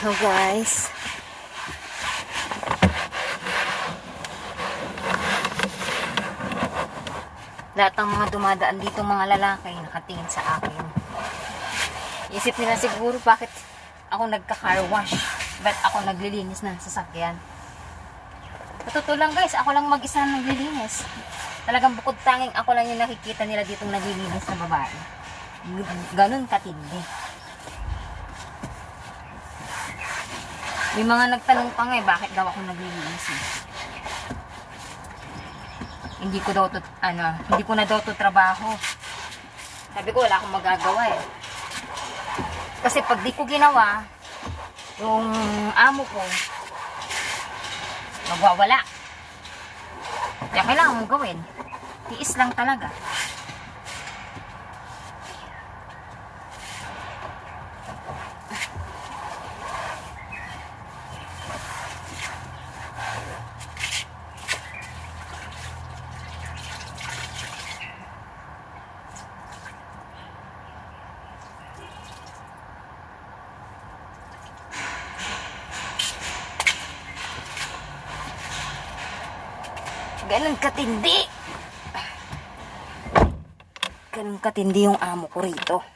So guys, lahat ng mga dumadaan dito mga lalaki nakatingin sa akin. Isip nila siguro bakit ako nagka-car wash, ba't ako naglilinis ng sasakyan. Totoo lang guys, ako lang mag-isa na naglilinis. Talagang bukod tanging ako lang yung nakikita nila ditong naglilinis na babae. Ganun katindi. May mga nagtanong pa nga bakit daw ako naglilinis eh. Hindi ko na daw to trabaho. Sabi ko wala akong magagawa eh. Kasi pag di ko ginawa, yung amo ko magwawala. Kaya kailangan mong gawin. Tiis lang talaga. Ganun katindi. Ganun katindi yung amo ko rito.